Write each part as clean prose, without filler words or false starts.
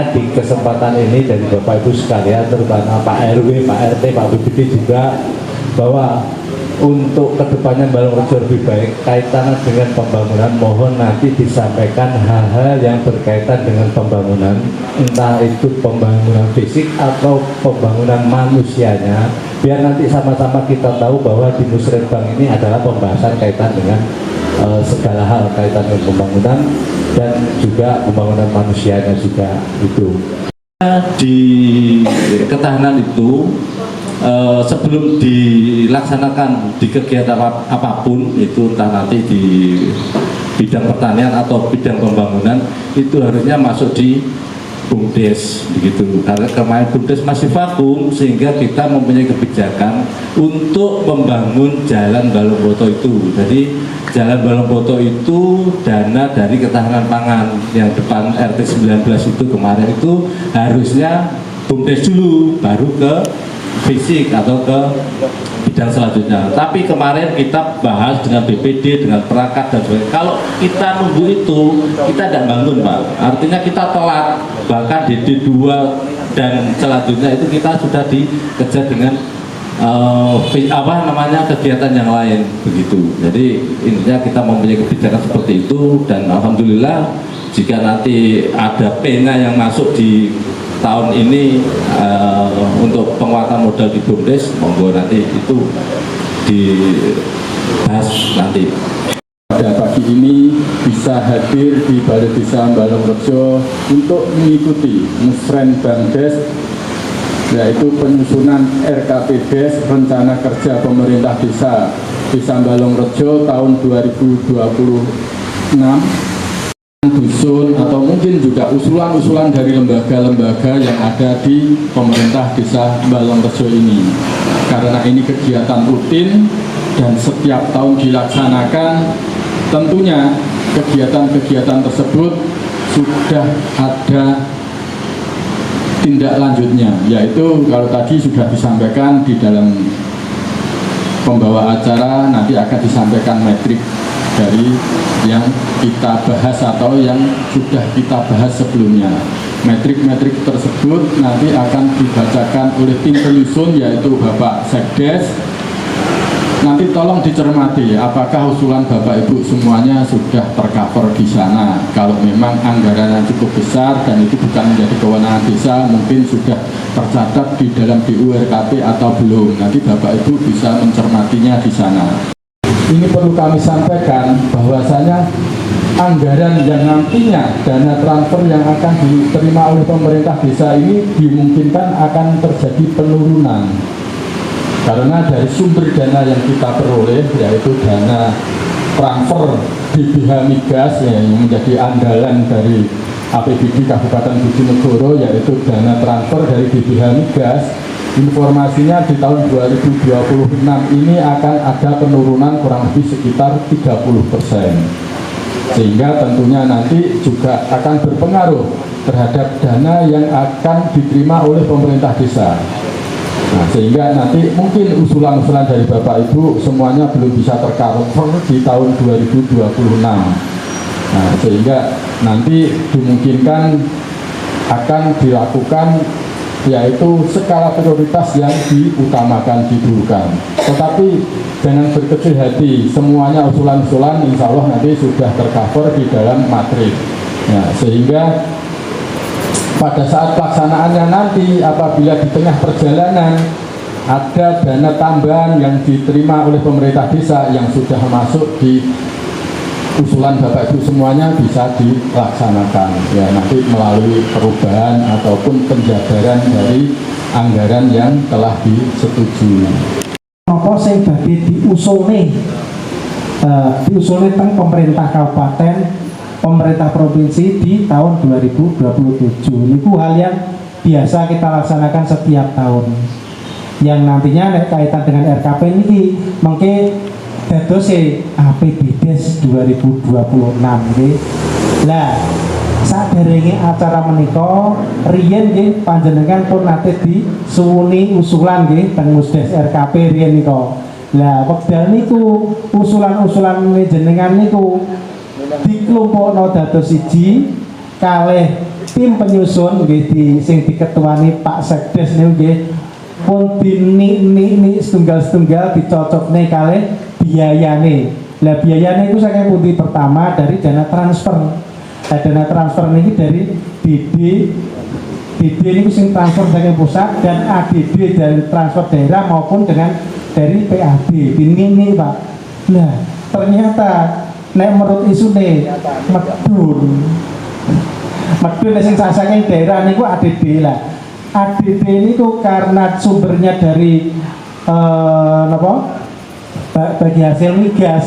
bertanya di kesempatan ini dari Bapak Ibu sekalian, terutama Pak RW, Pak RT, Pak BPD juga, bahwa untuk kedepannya Balongrejo lebih baik kaitannya dengan pembangunan, mohon nanti disampaikan hal-hal yang berkaitan dengan pembangunan, entah itu pembangunan fisik atau pembangunan manusianya, biar nanti sama-sama kita tahu bahwa di Musrenbang ini adalah pembahasan kaitan dengan segala hal kaitan dengan pembangunan dan juga pembangunan manusianya juga itu. Di ketahanan itu sebelum dilaksanakan di kegiatan apapun itu, entah nanti di bidang pertanian atau bidang pembangunan, itu harusnya masuk di BUMDes begitu. Karena kemarin BUMDes masih vakum, sehingga kita mempunyai kebijakan untuk membangun Jalan Balongboto itu. Jadi Jalan Balongboto itu dana dari ketahanan pangan yang depan RT 19 itu kemarin itu harusnya BUMDes dulu, baru ke fisik atau ke bidang selanjutnya. Tapi kemarin kita bahas dengan BPD, dengan perangkat dan sebagainya. Kalau kita nunggu itu, kita tidak bangun, Pak. Artinya kita telat. Bahkan DD2 dan selanjutnya itu kita sudah dikejar dengan kegiatan yang lain begitu. Jadi intinya kita mempunyai kebijakan seperti itu, dan alhamdulillah jika nanti ada pena yang masuk di tahun ini untuk penguatan modal di BUMDes, monggo nanti itu dibahas nanti. Pada pagi ini bisa hadir di Balai Desa Balongrejo untuk mengikuti Musrenbangdes, yaitu penyusunan RKPDes Rencana Kerja Pemerintah Desa Balongrejo tahun 2026, dusun atau mungkin juga usulan-usulan dari lembaga-lembaga yang ada di pemerintah Desa Balongrejo ini. Karena ini kegiatan rutin dan setiap tahun dilaksanakan, tentunya kegiatan-kegiatan tersebut sudah ada tindak lanjutnya, yaitu kalau tadi sudah disampaikan di dalam pembawa acara, nanti akan disampaikan metrik dari yang kita bahas atau yang sudah kita bahas sebelumnya. Metrik-metrik tersebut nanti akan dibacakan oleh tim penyusun, yaitu Bapak Sekdes. Nanti tolong dicermati apakah usulan Bapak Ibu semuanya sudah tercover di sana. Kalau memang anggaran yang cukup besar dan itu bukan menjadi kewenangan desa, mungkin sudah tercatat di dalam DURKP atau belum. Nanti Bapak Ibu bisa mencermatinya di sana. Ini perlu kami sampaikan bahwasanya anggaran yang nantinya dana transfer yang akan diterima oleh pemerintah desa ini dimungkinkan akan terjadi penurunan. Karena dari sumber dana yang kita peroleh, yaitu dana transfer BPH Migas yang menjadi andalan dari APBD Kabupaten Bojonegoro, yaitu dana transfer dari BPH Migas, informasinya di tahun 2026 ini akan ada penurunan kurang lebih sekitar 30%. Sehingga tentunya nanti juga akan berpengaruh terhadap dana yang akan diterima oleh pemerintah desa. Nah, sehingga nanti mungkin usulan-usulan dari Bapak Ibu semuanya belum bisa tercover di tahun 2026. Nah, sehingga nanti dimungkinkan akan dilakukan yaitu skala prioritas yang diutamakan, didulukan. Tetapi jangan berkecil hati, semuanya usulan-usulan insya Allah nanti sudah tercover di dalam materi. Nah, sehingga pada saat pelaksanaannya nanti, apabila di tengah perjalanan ada dana tambahan yang diterima oleh pemerintah desa yang sudah masuk di usulan Bapak Ibu semuanya bisa dilaksanakan ya, nanti melalui perubahan ataupun penjabaran dari anggaran yang telah disetujui. Apa sing badhe diusulne teng pemerintah kabupaten, pemerintah provinsi di tahun 2027. Itu hal yang biasa kita laksanakan setiap tahun. Yang nantinya kaitan dengan RKP ini mungkin dados APBDes 2026 nggih. Lah saderenge acara menika riyen nggih panjenengan pun nate disuwuni usulan nggih teng Musdes RKP riyen nika. Lah wekdal niku usulan-usulan jenengan niku dikelompokno dados siji kalih tim penyusun nggih sing diketuani Pak Sekdes niku nggih pun dini setunggal-setunggal dicocokne kalih biayane. Lah biayane itu saking pundi? Pertama dari dana transfer. Dana transfer niki dari DD ini sing transfer saking pusat dan ADD dari transfer daerah maupun dengan dari PAD. Ini Pak. Nah ternyata nek menurut isune medun sing saking daerah niku ADD lah. ADD niku karena sumbernya dari bagi hasil migas.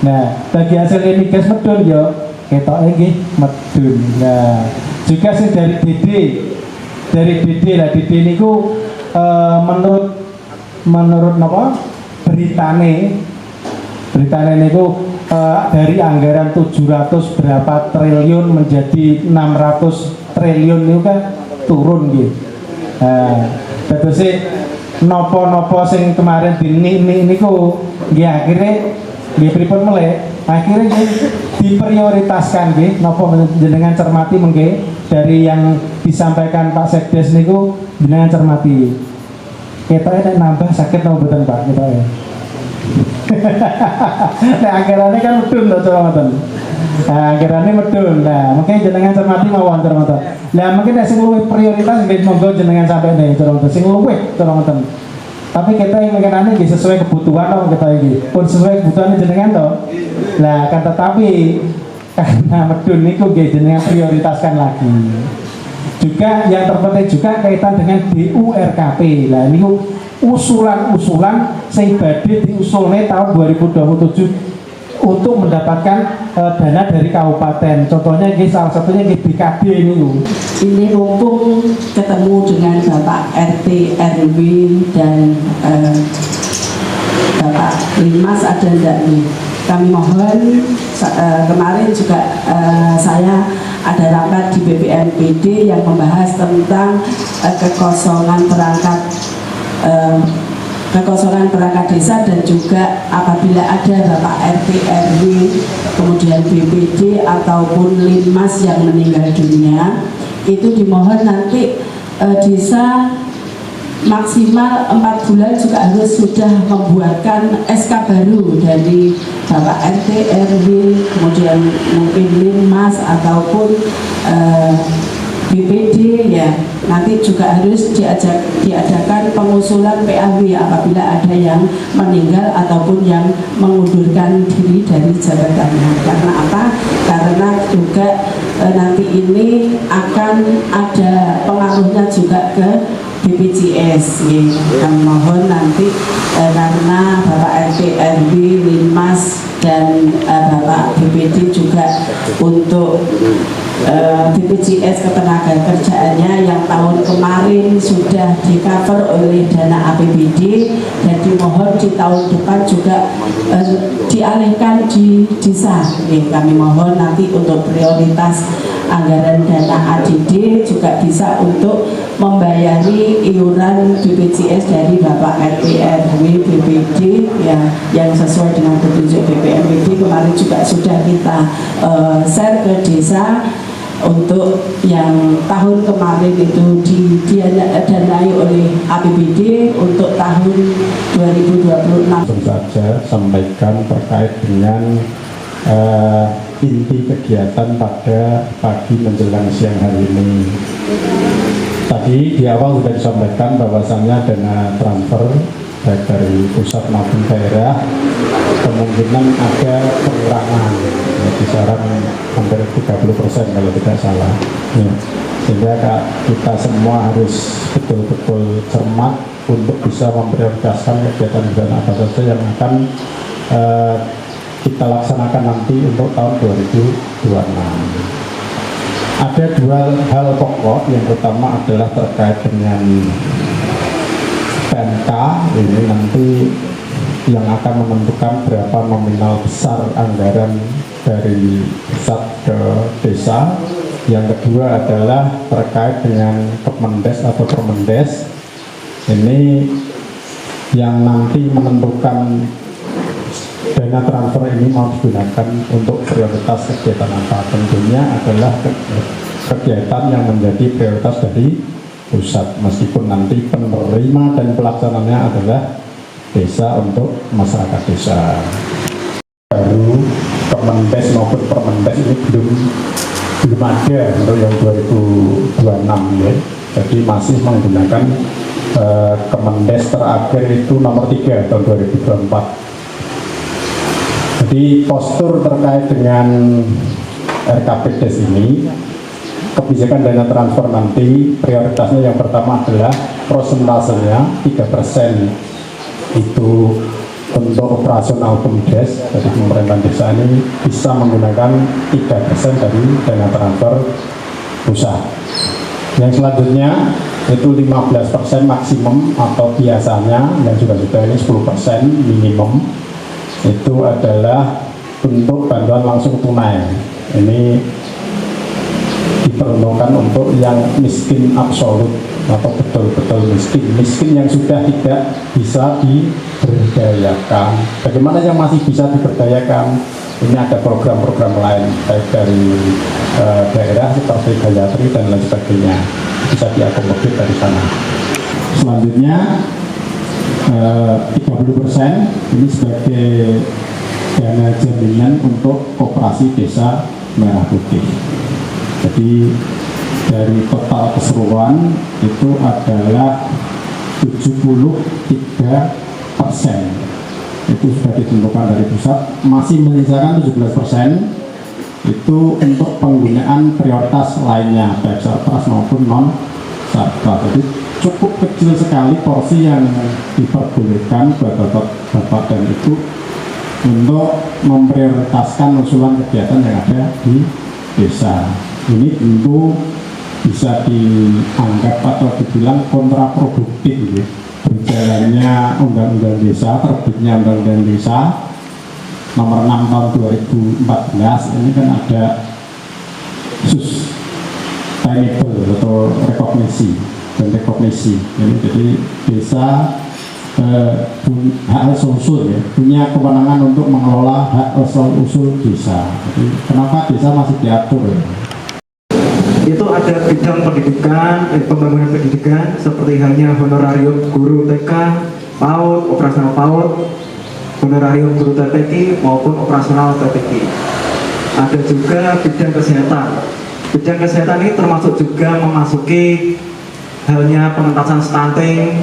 Nah, bagi hasil migas medun yo ketoke nggih medun. Nah, juga sing dari DD lah. DD niku menurut beritane niku dari anggaran 700 berapa triliun menjadi 600 triliun niku kan turun gitu. Terus nopo sing kemarin niku nggih akhirnya nggih pripun meleh akhirnya diprioritaskan nggih nopo jenengan cermati mengke dari yang disampaikan Pak Sekdes niku jenengan cermati. Ketoke nambah sakit napa mboten Pak ketoke. Nah anggarannya kan medun to mboten. Nah, anggarannya medun. Nah, mungkin jenengan cermati mawon mboten. Lah mungkin sing luwih prioritas nggih monggo jenengan sampai nih mboten. Sing luwih mboten. Tapi kita yang mengenai nggih sesuai kebutuhan dong kita ini. Pun sesuai kebutuhan jenengan toh. Lah kan tetapi karena medun niku nggih jenengan prioritaskan lagi. Juga yang terpenting juga kaitan dengan DURKP. Lah niku usulan sing badhe diusulne tahun 2027 untuk mendapatkan dana dari kabupaten. Contohnya nggih salah satunya nggih BKD niku. Ini mumpung ketemu dengan Bapak RT RW dan Bapak Limas ada ndak nih? Kami mohon kemarin juga saya ada rapat di BPNPD yang membahas tentang kekosongan perangkat desa dan juga apabila ada Bapak RT RW kemudian BPD ataupun Limas yang meninggal dunia itu dimohon nanti desa maksimal 4 bulan juga harus sudah membuatkan SK baru dari Bapak RT RW kemudian mungkin Limas ataupun BPD ya nanti juga harus diadakan pengusulan PAW apabila ada yang meninggal ataupun yang mengundurkan diri dari jabatannya. Karena apa? Karena juga nanti ini akan ada pengaruhnya juga ke BPJS. Kami mohon nanti karena Bapak RT RW, Limas dan Bapak BPD juga untuk BPJS ketenagakerjaannya yang tahun kemarin sudah di cover oleh dana APBD dan dimohon di tahun depan juga dialihkan di desa. Kami mohon nanti untuk prioritas anggaran dana ADD juga bisa untuk membayari iuran BPJS dari Bapak RT RW BPD ya, yang sesuai dengan petunjuk BPNPB kemarin juga sudah kita share ke desa untuk yang tahun kemarin itu didanai oleh APBD untuk tahun 2026. Tentu saja sampaikan terkait dengan inti kegiatan pada pagi menjelang siang hari ini. Tadi di awal sudah disampaikan bahwasannya dana transfer baik dari pusat maupun daerah kemungkinan ada pengurangan ya, kisaran hampir 30% kalau tidak salah ya. Sehingga kita semua harus betul-betul cermat untuk bisa memprioritaskan kegiatan-kegiatan apa saja yang akan kita laksanakan nanti untuk tahun 2026. Ada dua hal pokok. Yang pertama adalah terkait dengan PMK ini nanti yang akan menentukan berapa nominal besar anggaran dari pusat ke desa. Yang kedua adalah terkait dengan Kemendes atau Permendes. Ini yang nanti menentukan dana transfer ini mau digunakan untuk prioritas kegiatan apa. Tentunya adalah kegiatan yang menjadi prioritas dari pusat, meskipun nanti penerima dan pelaksananya adalah desa untuk masyarakat desa. Baru Kemendes maupun Permendes ini belum ada untuk yang 2026 ya. Jadi masih menggunakan Kemendes terakhir itu nomor 3 tahun 2024. Jadi postur terkait dengan RKPDes ini, kebijakan dana transfer nanti prioritasnya yang pertama adalah prosentasenya 3% itu untuk operasional BUMDes. Jadi pemerintahan desa ini bisa menggunakan 3% dari dana transfer pusat. Yang selanjutnya itu 15% maksimum atau biasanya, dan juga ini 10% minimum, itu adalah untuk bantuan langsung tunai. Ini diperuntukkan untuk yang miskin absolut atau betul-betul miskin yang sudah tidak bisa diberdayakan. Bagaimana yang masih bisa diberdayakan? Ini ada program-program lain baik dari daerah seperti Gayatri dan lain sebagainya, bisa diakomodir dari sana. Selanjutnya 30% ini sebagai dana jaminan untuk koperasi desa Merah Putih. Jadi dari total keseluruhan itu adalah 73%. Itu sudah ditentukan dari pusat, masih menyisakan 17% itu untuk penggunaan prioritas lainnya, baik sarpras maupun non sarpras. Jadi cukup kecil sekali porsi yang diperbolehkan buat bapak dan ibu untuk memprioritaskan usulan kegiatan yang ada di desa. Ini tentu bisa dianggap atau dibilang kontraproduktif gitu. Berjalannya undang-undang desa, terbitnya undang-undang desa nomor 6 tahun 2014 ini kan ada sustainable atau rekognisi dan rekognisi. Jadi desa hak asal usul ya, punya kewenangan untuk mengelola hak asal usul desa. Jadi kenapa desa masih diatur ya? Itu ada bidang pendidikan, pembangunan pendidikan seperti halnya honorarium guru TK, PAUD, operasional PAUD, honorarium guru TPK maupun operasional TPK. Ada juga bidang kesehatan. Bidang kesehatan ini termasuk juga memasuki halnya pengentasan stunting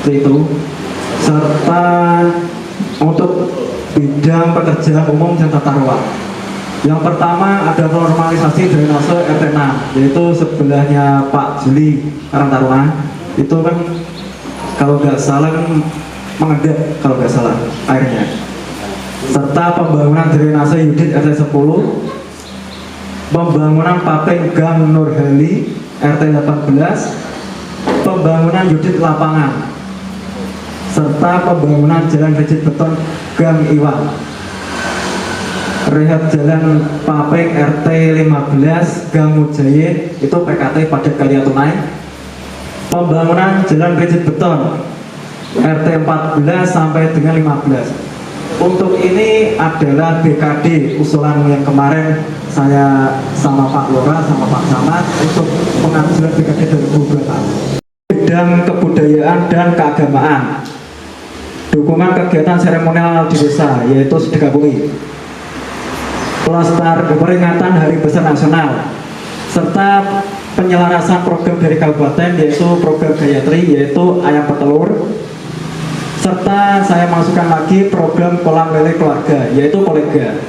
seperti itu, serta untuk bidang pekerjaan umum dan tata ruang. Yang pertama ada normalisasi drainase RT 6, yaitu sebelahnya Pak Juli Karang Taruna. Itu kan kalau nggak salah kan mengendap kalau nggak salah airnya. Serta pembangunan drainase Yudit RT 10, pembangunan Papeng Gang Nurhali RT 18, pembangunan Yudit Lapangan, serta pembangunan jalan rigid beton Gang Iwan, rehab jalan Papeng RT 15 Gang Mujahid itu PKT Padat Karya Tunai, pembangunan jalan rigid beton RT 14 sampai dengan 15. Untuk ini adalah BKD usulan yang kemarin saya sama Pak Lora sama Pak Camat untuk pengambilan BKD 2020. Bidang kebudayaan dan keagamaan, dukungan kegiatan seremonial di desa yaitu sedekah bumi, pelestarian peringatan Hari Besar Nasional, serta penyelarasan program dari kabupaten yaitu program Gayatri yaitu ayam petelur, serta saya masukkan lagi program kolam lele keluarga yaitu kolega.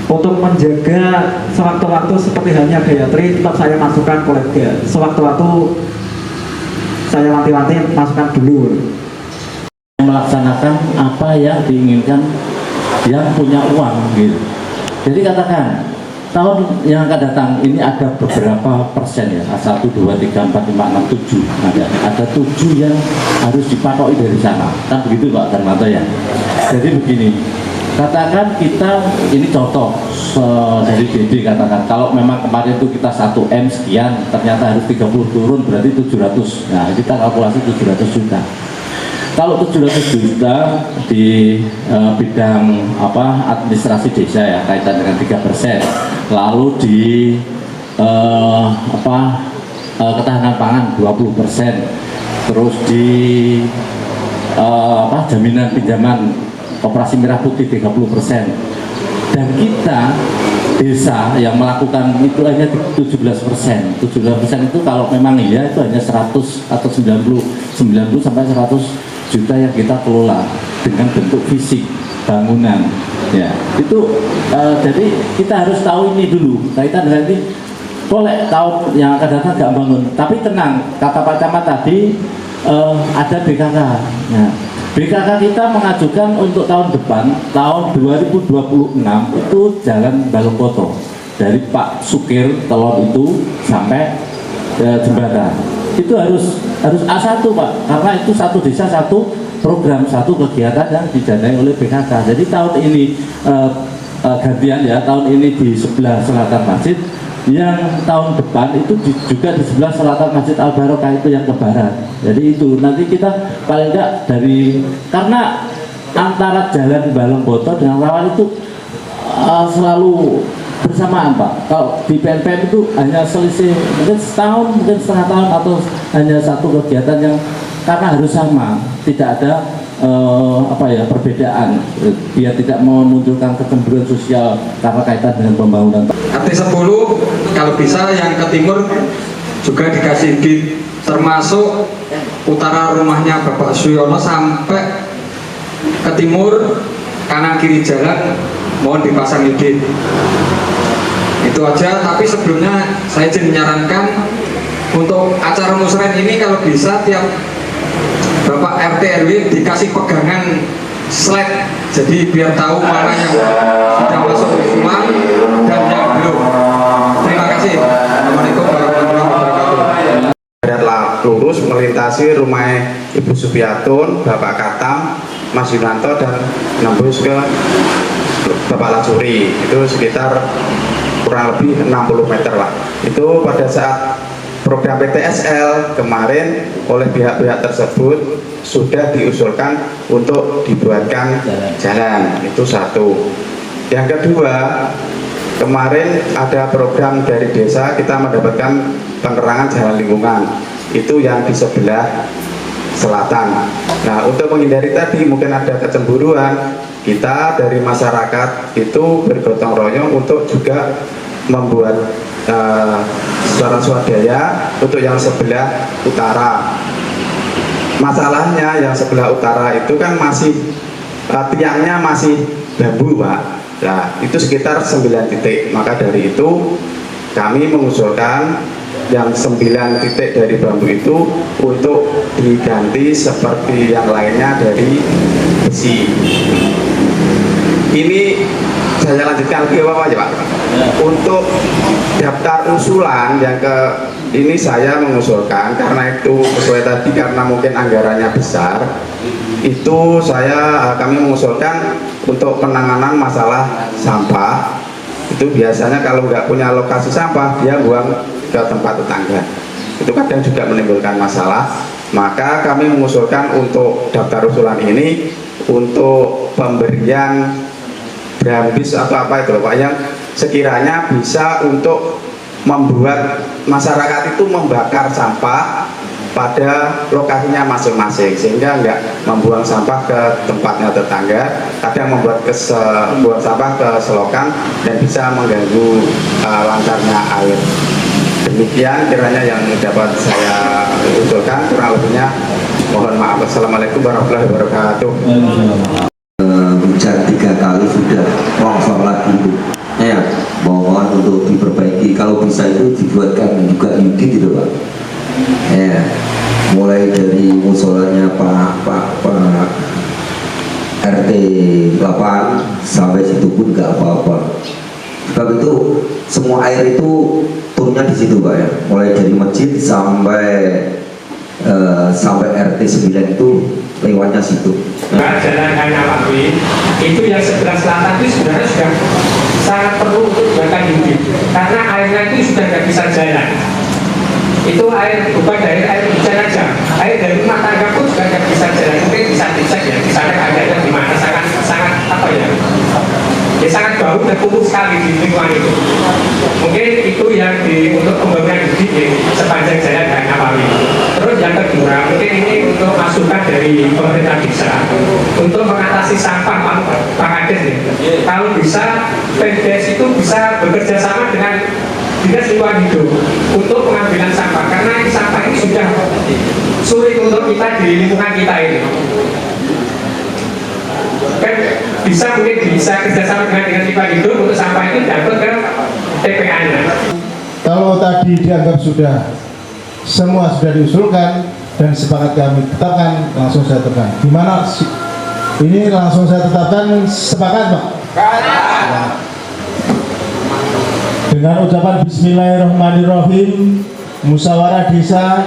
Untuk menjaga sewaktu-waktu seperti halnya Gayatri, tetap saya masukkan kolega. Sewaktu-waktu saya wanti-wanti masukkan dulu. Melaksanakan apa yang diinginkan yang punya uang gitu. Jadi katakan tahun yang akan datang ini ada beberapa persen ya, 1, 2, 3, 4, 5, 6, 7 ada 7 yang harus dipatoki dari sana, kan begitu Pak Darmanto ya. Jadi begini, katakan kita ini contoh dari DD, katakan kalau memang kemarin itu kita 1M sekian, ternyata harus 30 turun berarti 700. Nah kita kalkulasi 700 juta. Kalau 700 juta di bidang administrasi desa ya, kaitan dengan 3%, lalu ketahanan pangan 20%, terus di jaminan pinjaman operasi merah putih 30%, dan kita desa yang melakukan itu hanya 17%. 17% itu kalau memang iya itu hanya 100 atau 90 sampai 100 juta yang kita kelola dengan bentuk fisik bangunan. Ya, itu jadi kita harus tahu ini dulu kaitan dengan ini. Boleh tahun yang akan datang nggak bangun, tapi tenang, kata Pak Camat tadi ada BKK. Nah, BKK kita mengajukan untuk tahun depan, tahun 2026 itu jalan Balongkoto dari Pak Sukir Telon itu sampai jembatan. Itu harus A1 Pak, karena itu satu desa satu program, satu kegiatan yang didanai oleh BKK. Jadi tahun ini gantian ya, tahun ini di sebelah selatan masjid, yang tahun depan itu juga di sebelah selatan Masjid Al Barokah itu yang ke barat. Jadi itu nanti kita paling enggak dari, karena antara jalan Balongkoto dengan Rawan itu selalu bersamaan Pak. Kalau di PNPM itu hanya selisih mungkin setahun, mungkin setengah tahun, atau hanya satu kegiatan yang karena harus sama, tidak ada perbedaan, biar tidak memunculkan kecemburuan sosial karena kaitan dengan pembangunan. RT 10 kalau bisa yang ke timur juga dikasih bit, termasuk utara rumahnya Bapak Suyono sampai ke timur kanan kiri jalan mohon dipasang bit. Itu aja. Tapi sebelumnya saya izin menyarankan untuk acara musren ini kalau bisa tiap Bapak RT RW dikasih pegangan slide, jadi biar tahu mana yang sudah masuk usulan dan yang belum. Terima kasih. Assalamualaikum warahmatullahi wabarakatuh. Lurus melintasi rumah Ibu Supiatun, Bapak Katam, Mas Yunanto, dan nembus ke Bapak Lacuri. Itu sekitar kurang lebih 60 meter lah. Itu pada saat program PTSL kemarin oleh pihak-pihak tersebut sudah diusulkan untuk dibuatkan jalan. Itu satu. Yang kedua, kemarin ada program dari desa kita mendapatkan penerangan jalan lingkungan. Itu yang di sebelah selatan. Nah, untuk menghindari tadi mungkin ada kecemburuan, kita dari masyarakat itu bergotong royong untuk juga membuat suara swadaya untuk yang sebelah utara. Masalahnya yang sebelah utara itu kan masih tiangnya masih bambu Pak. Nah, itu sekitar 9 titik. Maka dari itu kami mengusulkan yang 9 titik dari bambu itu untuk diganti seperti yang lainnya dari besi. Ini saya lanjutkan lagi apa aja Pak? Untuk daftar usulan yang ke ini saya mengusulkan karena itu sesuai tadi, karena mungkin anggarannya besar, itu kami mengusulkan untuk penanganan masalah sampah. Itu biasanya kalau nggak punya lokasi sampah dia buang ke tempat tetangga, itu kadang juga menimbulkan masalah. Maka kami mengusulkan untuk daftar usulan ini untuk pemberian brambis atau apa itu Pak, yang sekiranya bisa untuk membuat masyarakat itu membakar sampah pada lokasinya masing-masing, sehingga nggak membuang sampah ke tempatnya tetangga, kadang membuat buang sampah ke selokan dan bisa mengganggu lancarnya air. Demikian kiranya yang dapat saya usulkan, kurang lebihnya mohon maaf. Assalamualaikum warahmatullahi wabarakatuh. Hujan 3 kali sudah longsor lagi Bu. Ya, mohon untuk diperbaiki, kalau bisa itu dibuatkan juga unit gitu Pak. Ya, mulai dari musolanya Pak RT 8 sampai situ pun nggak apa-apa. Sebab itu semua air itu turunnya di situ Pak ya, mulai dari masjid sampai RT 9 itu lewatnya situ. Jalan Hanawawi itu yang sebelah selatan itu sebenarnya sudah sangat perlu untuk dibuatkan unit, karena airnya itu sudah tidak bisa jalan. Itu air bukan dari air hujan aja, air dari rumah tangga pun sudah tidak bisa jalan. Mungkin bisa dicek ya di sana keadaannya di mana, sangat apa ya? Ya sangat bau dan kumuh sekali di lingkungan itu. Mungkin itu yang untuk pembangunan di sepanjang jalan dan Nawawi. Terus yang kedua, mungkin ini untuk masukan dari pemerintah desa untuk mengatasi sampah Pak Kades nih. Kalau bisa, PDS itu bisa bekerja sama dengan Dinas Lingkungan Hidup untuk pengambilan sampah, karena ini sampah ini sudah sulit untuk kita di lingkungan kita ini. Kan mungkin bisa kerjasama dengan Dinas Lingkungan Hidup untuk sampah itu dapat ke TPA-nya. Kalau tadi dianggap semua sudah diusulkan dan sepakat kami tetapkan, langsung saya tetapkan. Gimana ini langsung saya tetapkan, sepakat Pak? Dengan ucapan Bismillahirrahmanirrahim, musyawarah desa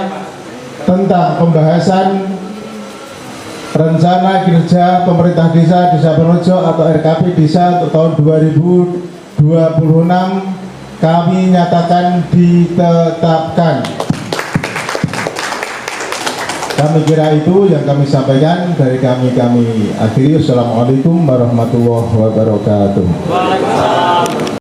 tentang pembahasan rencana kinerja pemerintah desa Desa Bonorejo atau RKP Desa untuk tahun 2026 kami nyatakan ditetapkan. Kami kira itu yang kami sampaikan dari kami akhiri. Assalamualaikum warahmatullahi wabarakatuh.